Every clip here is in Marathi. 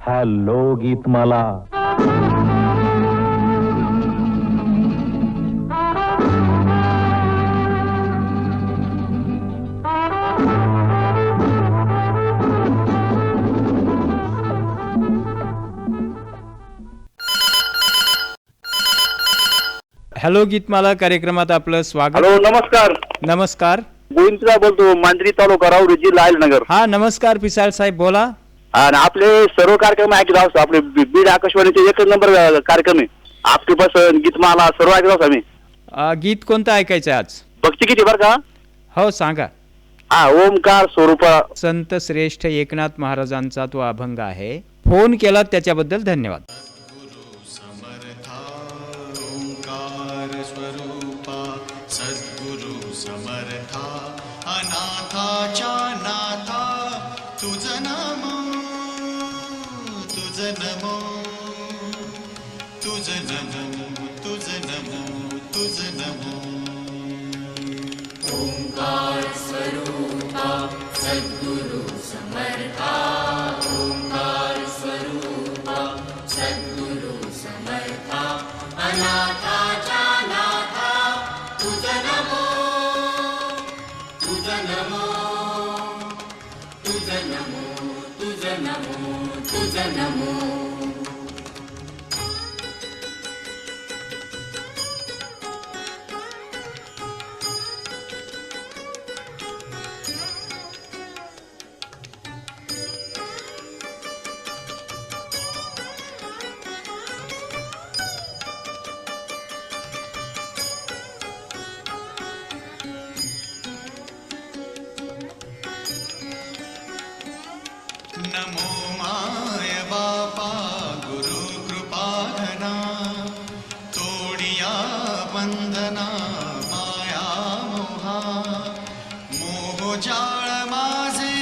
हॅलो गीतमाला. हॅलो गीतमाला कार्यक्रमात आपलं स्वागत. हॅलो, नमस्कार. नमस्कार. गोविंदराव बोलतो, मांजरी तालुका राऊरी जिल्हा अहिल्यानगर. हा नमस्कार पिसाळ साहेब, बोला. आणि आपले सर्व कार्यक्रम ऐकत असतो. आपले बीड आकाशवाणीचे एकच नंबर कार्यक्रम आहे. आपके पसंत, गीतमाला सर्व ऐकत असतो आम्ही. गीत कोणतं ऐकायचं आज? भक्ती किती बरं का? हो सांगा. हा, ओमकार स्वरूपा. संत श्रेष्ठ एकनाथ महाराजांचा तो अभंग आहे. फोन केला त्याच्याबद्दल धन्यवाद. सद्गुरु समर्था अनाथाच्या नाथा तुझ नमो, तुझ नमो, तुझ नमो, तुझ नमो, तुझ नमो. ओंकार स्वरूपा सद्गुरु समर्था, ओंकार स्वरूपा सद्गुरु समर्था अनाथाच्या नाथा तुझ नमो, तुझ नमो, तुझ नमो, तुझ नमो, तुझ नमो. नमो माय बापा गुरु कृपाघना, तोडिया बंधना माया मोहा. मोहजाळ माझे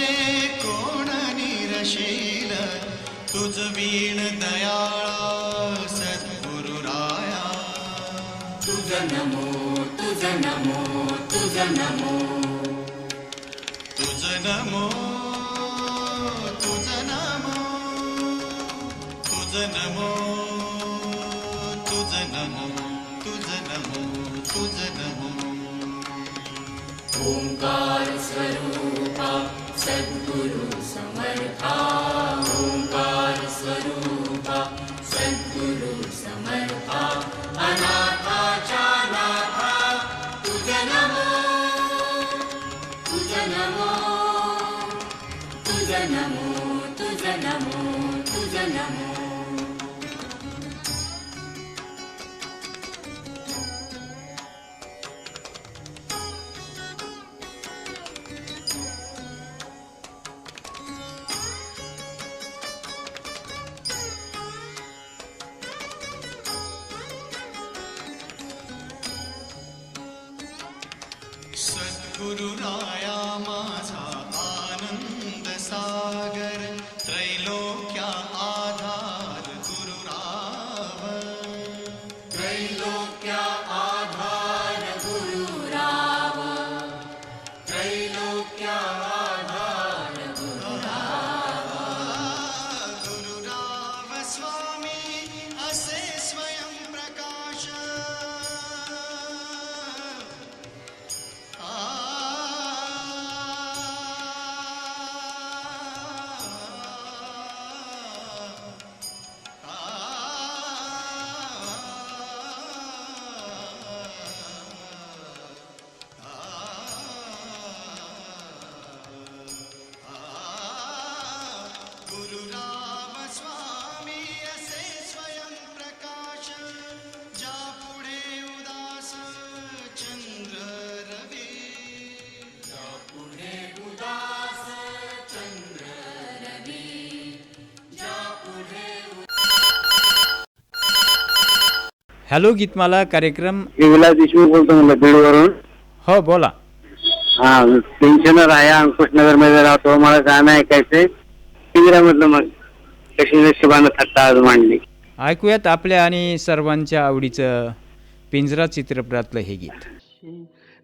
कोण निरशील, तुझ वीण दयाळा सद्गुरु राया. तुझ नमो, तुझ नमो, तुझ नमो, तुझ नमो, तुझ नमो, तुझ नमो, तुझ नमो, तुझ नमो, तुझ नमो. ओंकार स्वरूपा सद्गुरु समर्था, ओंकार स्वरूपा सद्गुरु समर्था अनाथाच्या नाथा तुझ नमो, तुझ नमो, तुझ नमो, तुझ नमो, तुझ नमो. सद्गुरु राया माझा आनंद सागर, त्रैलोक्या आधार गुरु राव. त्रैलोक्या आधार गुरु राव, त्रैलोक्या आधार गुरु राव. गुरु राव स्वामी असे स्वयं प्रकाश. गुरु राम स्वामी असे स्वयं प्रकाश, ज्या पुढे उदास चंद्र रवी. ज्या पुढे उदास चंद्र रवी, ज्या पुढे. हॅलो गीतमाला कार्यक्रम. विलास देशमुख बोलतो म्हणलं बीडवरून. हो बोला. हा, पेन्शनर आहे, अंकुशनगर मध्ये राहतो. मला गाणं ऐकायचंय. म्हटलं मग कशी नशिबानं थट्टा आज मांडली. ऐकूयात आपल्या आणि सर्वांच्या आवडीचं पिंजरा चित्रपटातलं हे गीत.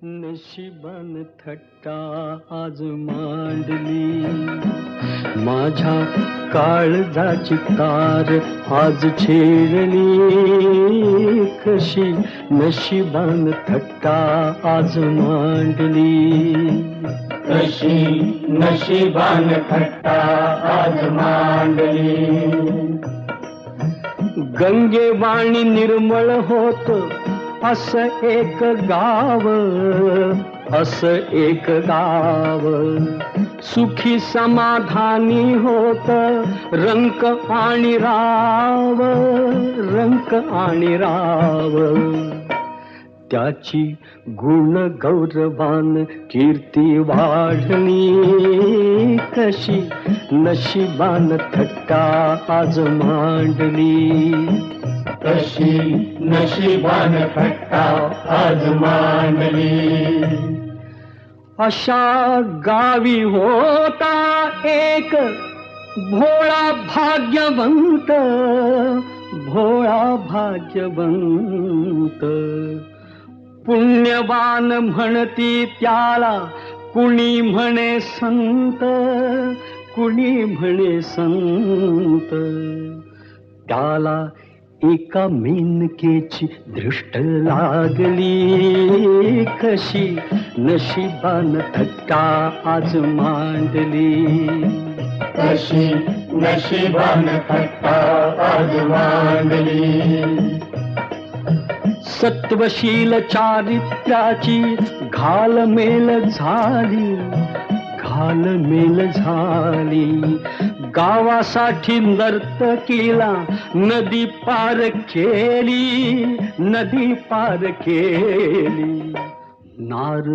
नशिबान थट्टा आज मांडली, माझ्या काळजाची तार आज छेडली, कशी नशिबान थट्टा आज मांडली, कशी नशिबान थट्टा आज मांडली. गंगेवाणी निर्मळ होत असं एक गाव, असं एक गाव, सुखी समाधानी होत रंक आणि राव, रंक आणि राव. त्याची गुण गौरवान कीर्ती वाढली, कशी नशिबान थट्टा आज मांडली, कशी नशिबान थट्टा आज मांडली. अशा गावी होता एक भोळा भाग्यवंत, भोळा भाग्यवंत, पुण्यवान म्हणती त्याला कुणी म्हणे संत, कुणी म्हणे संत. त्याला एका मेनकेची दृष्ट लागली, कशी नशिबान थट्टा आज मांडली, कशी नशिबान थट्टा आज मांडली. सत्वशील चारित्र्याची घालमेल झाली, घालमेल झाली. गावासाठी नर्तकीला नदी पार केली, नदी पार केली. नार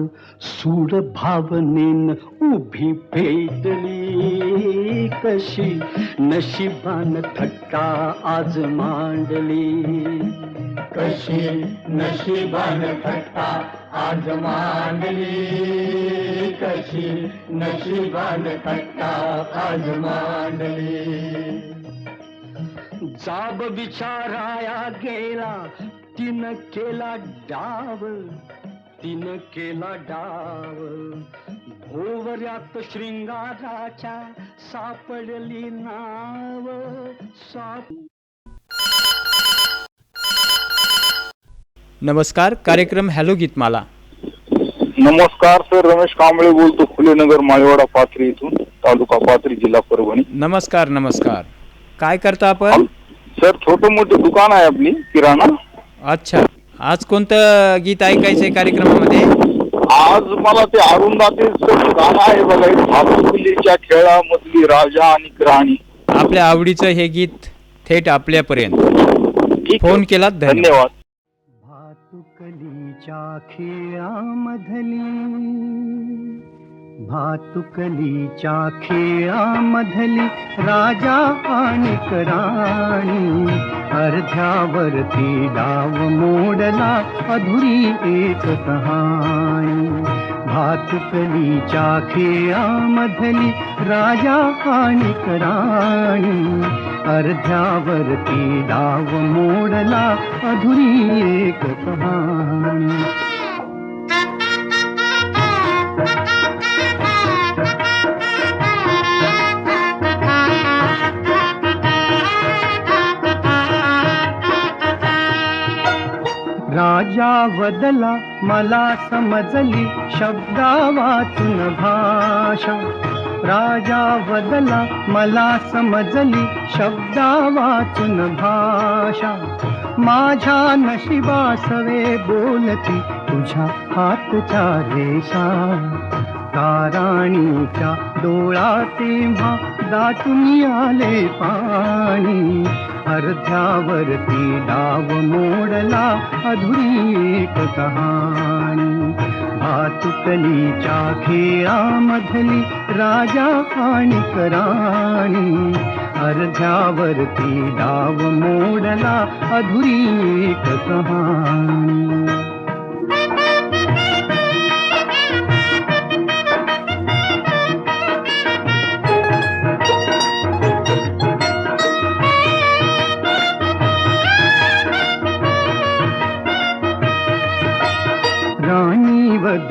सूर भावनेन उभी पेटली, कशी नशिबान थट्टा आज मांडली, कशी नशिबान थट्टा आज मांडली, कशी नशिबान थट्टा आज मांडली. जाब विचाराया गेला तिनं केला डाव, तिनं केला डाव. भोवऱ्यात शृंगाराच्या सापडली नाव, नमस्कार, कार्यक्रम हॅलो गीतमाला. नमस्कार सर, रमेश कांबळे बोलतो, फुलेनगर माळेवाडा पाथरी इथून, तालुका पाथरी, जिल्हा परभणी. नमस्कार नमस्कार. काय करता आपण? सर छोटं मोठं दुकान आहे आपली किराणा. अच्छा, आज कोणतं गीत ऐकायचंय कार्यक्रमामध्ये? आज मला ते अरुंदातेचं गाणं आहे बघा, भातुकलीच्या खेळामधली राजा आणि राणी. आपल्या आवडीचं हे गीत थेट आपल्यापर्यंत ठीक आहे. फोन केलात, धन्यवाद. भातुकलीच्या खेळामधली, भातुकलीच्या खेळामधली राजा आणि राणी, अर्ध्यावरती डाव मोडला अधुरी एक कहाणी. भातुकलीच्या खेळामधली राजा आणि राणी, अर्ध्यावरती डाव मोडला अधुरी एक कहाणी. राजा वदला मला समजली शब्दा वाचून भाषा, राजा वदला मला समजली शब्दा वाचून भाषा. माझ्या नशिबासवे बोलती तुझ्या हातच्या रेषा, ताराणीच्या डोळा तेव्हा दाटून आले पाणी, अर्ध्यावरती डाव मोडला अधुरी एक कहाणी. भातुकलीच्या खेळामधली राजा आणि राणी, अर्ध्यावरती डाव मोडला अधुरी एक कहाणी.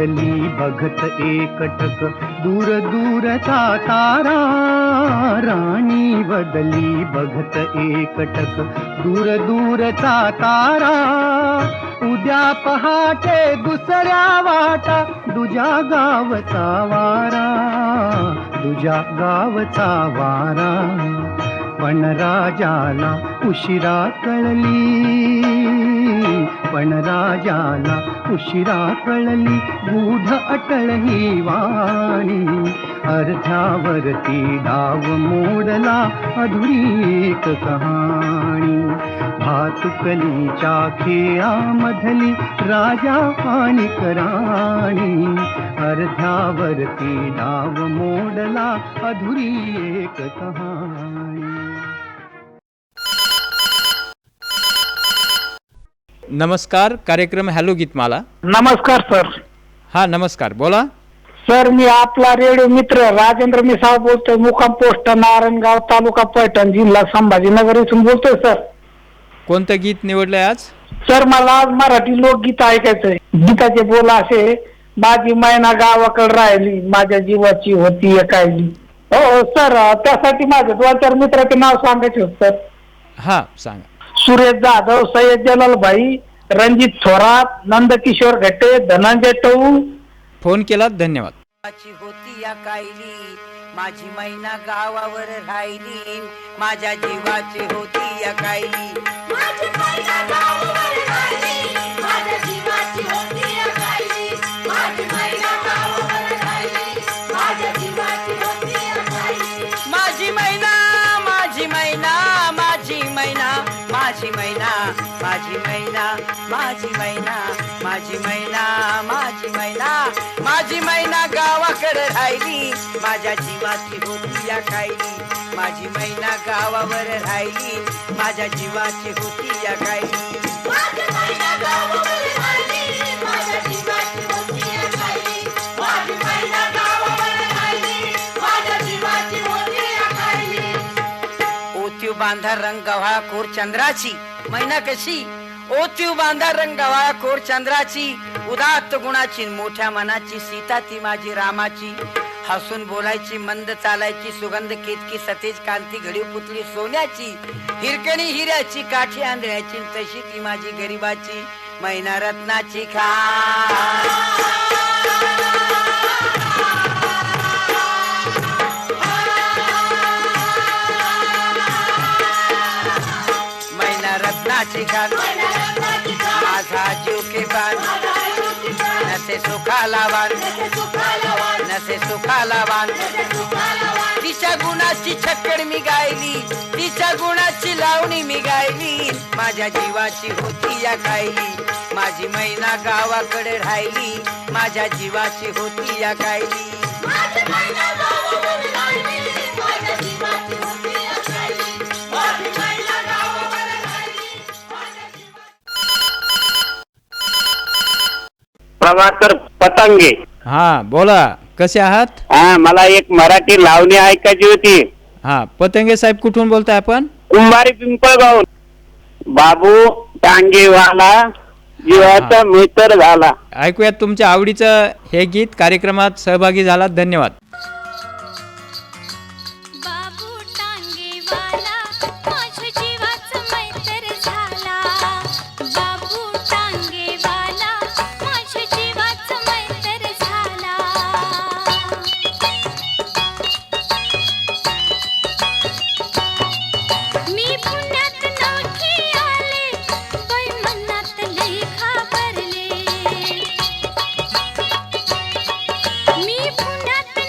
बदली बघत एकटक दूर दूरचा तारा, राणी बदली बघत एकटक दूर दूरचा तारा, उद्या पहाटे दुसऱ्या वाटा दुजा गावचा वारा, दुजा गावचा वारा. पण राजाला उशिरा कळली, पण राजाला उशिरा कळली गूढ अटळ ही वाणी. अर्ध्यावरती डाव मोडला अधुरी एक कहाणी. भातुकलीच्या खेळामधली राजा आणि राणी, अर्ध्यावरती डाव मोडला अधुरी एक कहाणी. नमस्कार, कार्यक्रम हॅलो गीतमाला. नमस्कार सर. हा नमस्कार, बोला. सर मी आपला रेडिओ मित्र राजेंद्र मिसाळ बोलतोय, मुक्काम पोस्ट नारायणगाव, तालुका पैठण, जिल्हा संभाजीनगर इथून बोलतोय सर. कोणतं गीत निवडलंय आज? सर मला आज मराठी लोकगीत ऐकायचंय. गीताचे बोल असे, माझी मैना गावाकडे राहिली, माझ्या जीवाची होती एकायली. हो सर, त्यासाठी माझ्या 2-4 मित्राचे नाव सांगायचे होते सर. हा सांगा. सुरेश जाधव, सय्यद जलाल भाई, रणजित थोरात, नंदकिशोर घट्टे, धनंजय टऊ. फोन केलात, धन्यवाद. होती या कायली, माझी मैना गावावर राहिली, माझ्या जीवाची होती या कायली. माझी मैना गावावर राहिली, माझ्या जीवाची होती या कायली. माझी मैना गावावर राहिली, माझ्या जीवाची होती या कायली. माझी मैना, माझी मैना, माझी मैना, माझी मैना, माझी मैना, माझी मैना, माझी मैना, माझी मैना, माझी मैना गावाकडे राहिली, माझ्या जीवाची होती या कायली. माझी मैना गावावर राहिली, माझ्या जीवाची होती या कायली. माझी मैना गावावर राहिली, माझ्या जीवाची होती या कायली. माझी मैना गावावर राहिली, माझ्या जीवाची होती या कायली. ओतीव बांधा रंग गव्हाळा कोर चंद्राची, मैना कशी ओतीव बांधा रंग गव्हाळा कोर चंद्राची, उदात्त गुणाची मोठ्या मनाची, सीता ती माझी रामाची. हसून बोलायची, मंद चालायची, सुगंध केतकी सतेज कांती, घडीव पुतली सोन्याची, हिरकणी हिऱ्याची, काठी आंधळ्याची, तशी ती माझी गरीबाची मैना रत्नाची खा. रत्नाची खान माझा जीव के बान, नसे सुखाला वान, नसे सुखाला वान. तिच्या गुणाची छक्कड मी गायली, तिच्या गुणाची लावणी मी गायली, माझ्या जीवाची होती या कायली. माझी मैना गावाकडे राहिली, माझ्या जीवाची होती या कायली. माझी मैना गावावर राहिली, माझ्या जीवाची होती या कायली. माझी मैना गावावर राहिली, माझ्या प्रभाकर पतंगे. हा बोला, कसे आहात? हा, मला एक मराठी लावणी ऐकायची होती. हा, पतंगे साहेब कुठून बोलताय आपण? कुंभारी पिंपळगाव. बाबू टांगेवाला जीवाचा मित्र झाला. ऐकूयात तुमच्या आवडीचं हे गीत. कार्यक्रमात सहभागी झालात, धन्यवाद. बाबू टांगेवाला माझ्या जीवाचा मैत्र झाला. बाबू टांगेवाला माझ्या जीवाचा मैत्र झाला. मी पुण्यात नवखी आले, पण मनात लई घाबरले. मी पुण्यात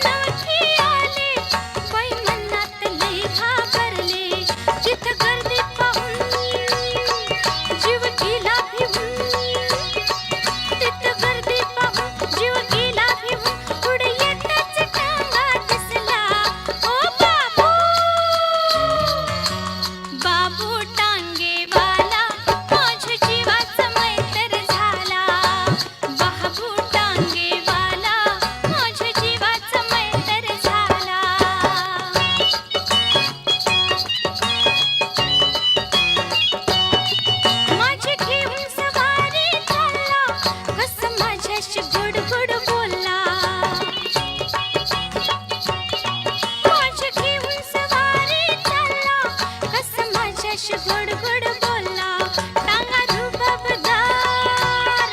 गोड गोड बोलला टांगा रुबाबदार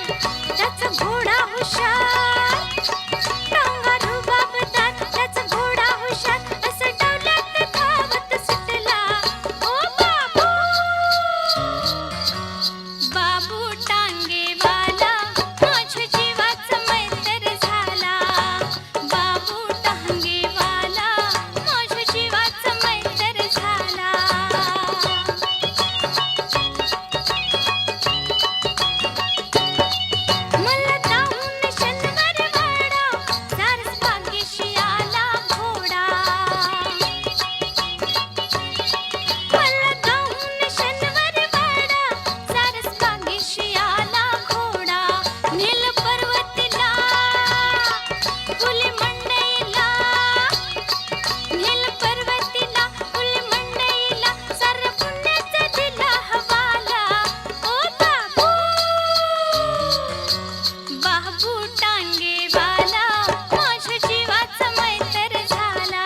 त्याचा घोडा हुशार टांगा रुबाबदार त्याचा घोडा हुशार असं डवल्यात धावत सुटला ओ बाबू बाबू टांगेवाला माझ्या जीवाचा मैत्र झाला बाबू टांगेवाला माझ्या जीवाचा मैत्र झाला मला दाहून शनिवार वाडा सारस भाग्यशी आला घोडा मला दाहून शनिवार वाडा सारस भाग्यशी आला घोडा नील पर्वतीला फुले मंडईला नील पर्वतीला फुले मंडईला सार पुण्याचा दिला हवाला ओ बाबू बाबू टांगेवाला माझ्या जीवाचा मैत्र झाला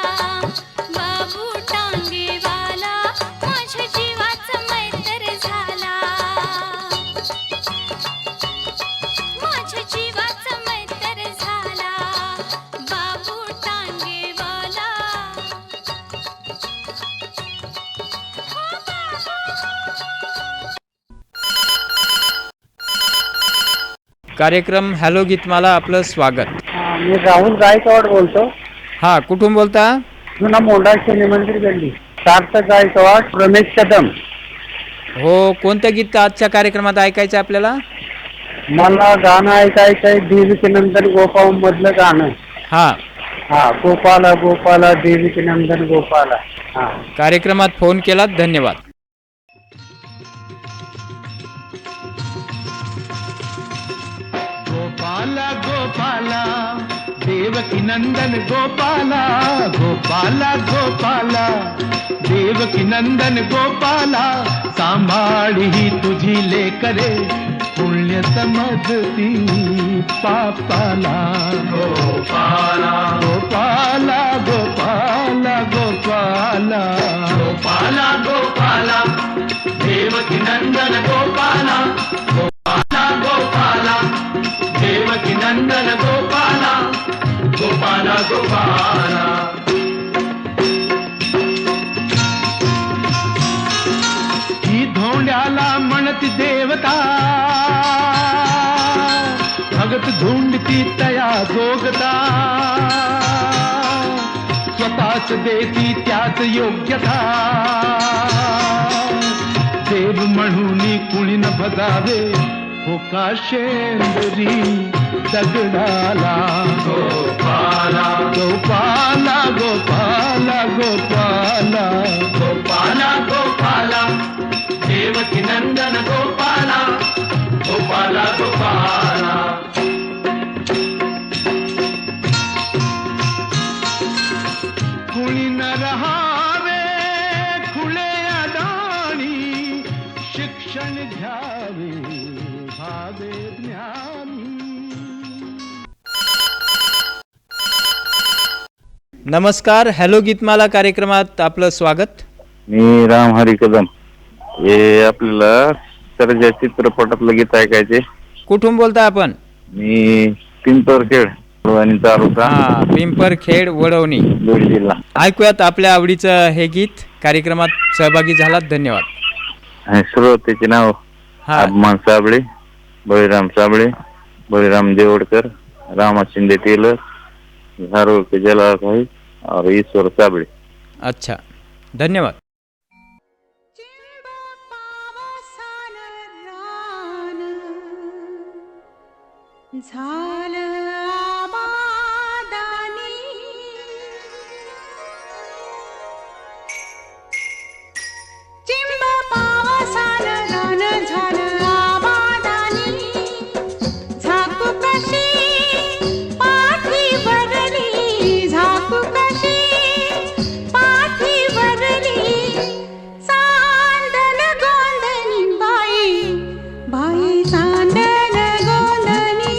बाबू टांगेवाला माझ्या जीवाचा मैत्र झाला माझ्या जीवाचा मैत्र झाला बाबू टांगेवाला कार्यक्रम हॅलो गीतमाला आपलं स्वागत. मी राहुल गायकवाड बोलतो. हा, कुठून बोलता? जुना मोंढा शनी मंदिर गल्ली. सार्थक गायकवाड, रमेश कदम. हो, कोणतं गीत आजच्या कार्यक्रमात ऐकायचं आपल्याला? मला गाणं ऐकायचंय देवीचे नंदन गोपाल मधलं गाणं. हा, गोपाला गोपाला देवीचे नंदन गोपाला. कार्यक्रमात फोन केलात, धन्यवाद. गोपाला गोपाला देवकी नंदन गोपाला गोपाला गोपाला देवकी नंदन गोपाला सांभाळी ही तुझी लेकरे पुण्य समजती पापाला गोपाला गोपाला गोपाला गोपाला गोपाला गोपाला देवकी नंदन गोपाला गोपाला गोपाला देवकी नंदन गोपाला गोपाला गोपाला. ही धोंड्याला म्हणती देवता भगत धुंडती तया जोगता स्वतःच देती त्याच योग्यता देव म्हणून कुणी न भजावे हो का शेंदरी दगडाला गोपाला गोपाला गोपाला गोपाला गोपाला गोपाला देवकी नंदन गोपाला गोपाला गोपाला. कुणी न रहावे खुले अडाणी शिक्षण घ्यावे भावे ज्ञानी. नमस्कार, हॅलो गीतमाला कार्यक्रमात आपलं स्वागत. मी राम हरी कदम. हे आपल्याला सर्जा चित्रपटातलं गीत ऐकायचे. कुठून बोलता आपण? मी पिंपरखेड वडवणी तालुका पिंपरखेड वडवणी बीड जिल्हा. ऐकूयात आपल्या आवडीचं हे गीत. कार्यक्रमात सहभागी झालात, धन्यवाद. आणि श्रोतेचे नाव अभिमान साबळे, बळीराम साबळे, बळीराम देवडकर, रामा शिंदे टेलर, झारोळके जलाभाई और ईश्वर साबळे. अच्छा, धन्यवाद. झालं आबादानी चिंब पावसानं रान झालं आबादानी झाकू कशी पाठी भरली झाकू कशी पाठी भरली सांदन गोंधनी बाई बाई सांदन गोंधनी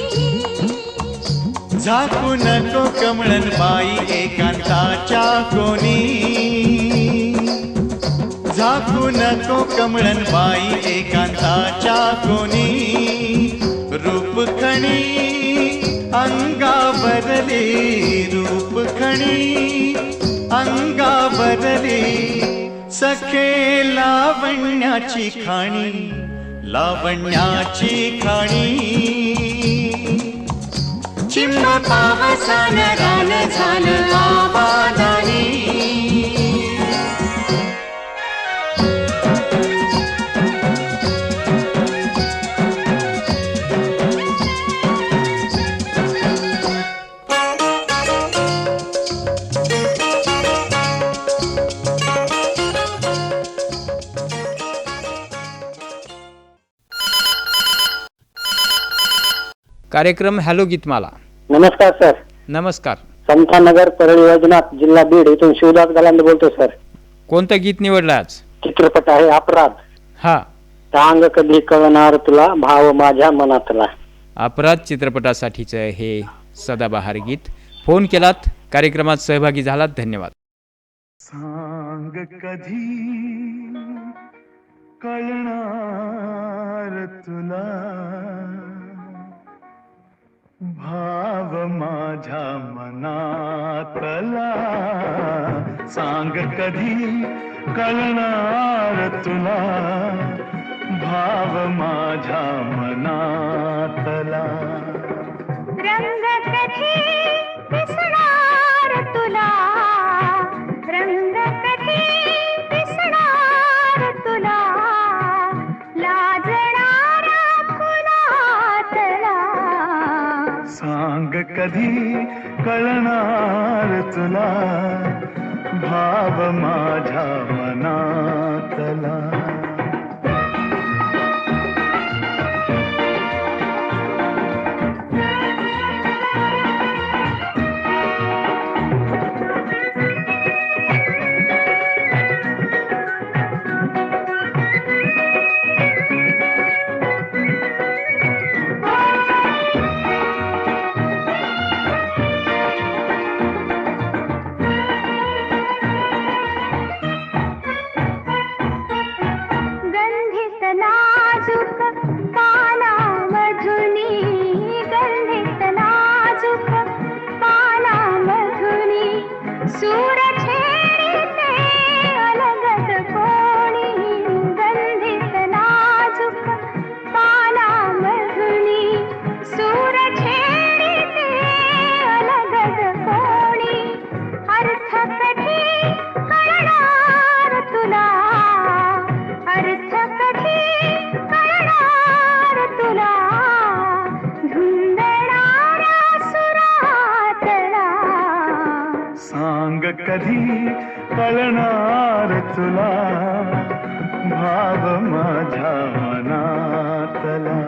झाकू नको कमळन बाई एकांताच्या कोणी. झाकू झाकू नको कमळन बाई एकांताच्या कोणी रूप खणी अंगावरले रूप खणी अंगावरले सखे लावण्याची खाणी लावण्याची खाणी चिंब पावसान रान झालं आबादानी कार्यक्रम हॅलो गीतमाला. नमस्कार सर. नमस्कार. समतानगर परळी वैजनाथ जिल्हा बीड इथून शिवदास गलांडे बोलतोय सर. कोणतं गीत निवडलं आज? चित्रपट आहे अपराध. हा. टांग कधी कळणार तुला भाव माझ्या मनातला. अपराध चित्रपटासाठीचं हे सदाबहार गीत. फोन केलात, कार्यक्रमात सहभागी झालात, धन्यवाद. सांग कधी कळणार तुला भाव माझ्या मनातला. सांग कधी कळणार तुला भाव माझ्या मनातला. रंग कधी दिसणार तुला, रंग कधी दिसणार तुला, लाजणारा फुलातला. सांग कधी कळणार तुला भाव माझ्या मनातला. गंधित नाजूक पानामधुनी, गंधित नाजूक पानामधुनी, सूर छेडिते अलगद कोणी. गंधित नाजूक पानामधुनी, सूर छेडिते अलगद कोणी. अर्थ कधी कळणार तुला, अर्थ कधी कळणार तुला, धुंदणाऱ्या सुरातला. सांग कधी कळणार तुला भाव माझ्या मनातला.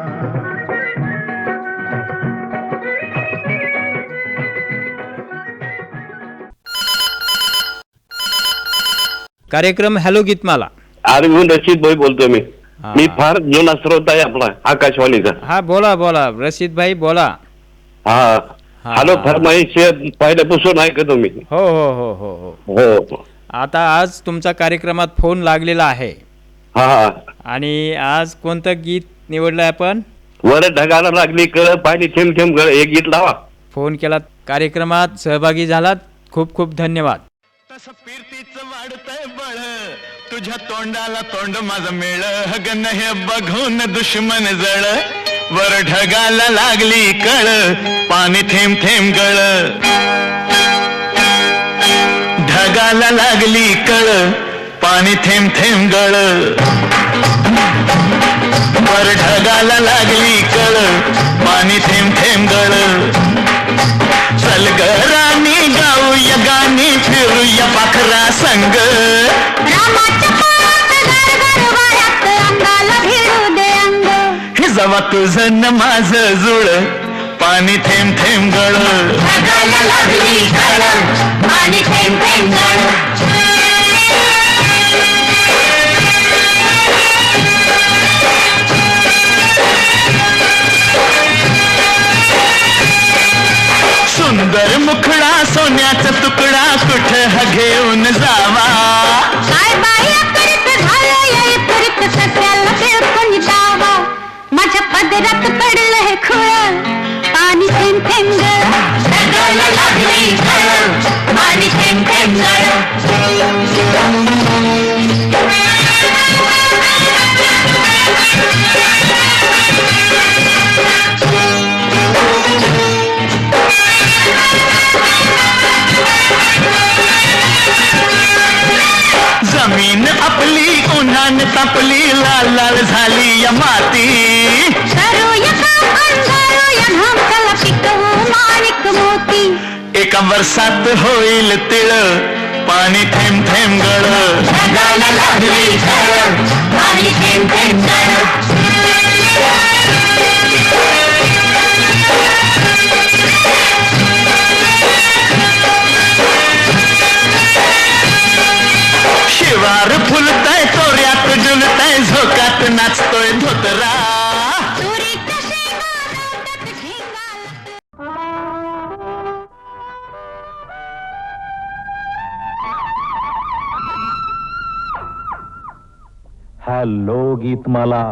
कार्यक्रम हॅलो गीतमाला. अरे मी रशीद भाई बोलतोय. हा. मी फार जुना श्रोत आहे आपला आकाशवाणीचा. हा, बोला बोला रशीद भाई बोला. हा. हा. हॅलो फरमाईश पहिल्यापासून ऐकत तुम्ही. हो हो हो हो हो. हो. आता आज तुमचा कार्यक्रमात फोन लागलेला आहे हा. आणि आज कोणतं गीत निवडलंय आपण? वर ढगाला लागली कळ पाणी थेंब थेंब गळ एक गीत लावा. फोन केलात, कार्यक्रमात सहभागी झालात, खूप खूप धन्यवाद. तसं फिरतीच वाढतंय बळ तुझ्या तोंडाला तोंड माझं मेळ हगन हे बघून दुश्मन जळ वर ढगाला लागली कळ पाणी थेंब थेंब गळ ढगाला लागली कळ पाणी थेंब थेंब गळ वर ढगाला लागली कळ पाणी थेंब थेंब गळ चल ग राणी गाऊया गाणी फिरूया पाखरा संग हे जवा तुझं न माझं जुळ पाणी थेंब थेंब गळ पाणी थेंब थेंब गळ सुंदर मुखडा सोन्याचा तुकडा कुठं हा घेऊन जावा काय बाया करीत झालं संतापली लाल लाल झाली या माती करूया काम अंधारूया घाम चला पिकवू माणिक मोती एका वर्षात होईल तिळ पाणी थेंब थेंब गळ ढगाला लागली झळ पाणी थेंब थेंब गळ शिवार फुलताय तोऱ्यात डुलताय झोकात नाचतोय धोतरा तुरी कशी गारवतात झिंगाला हॅलो गीतमाला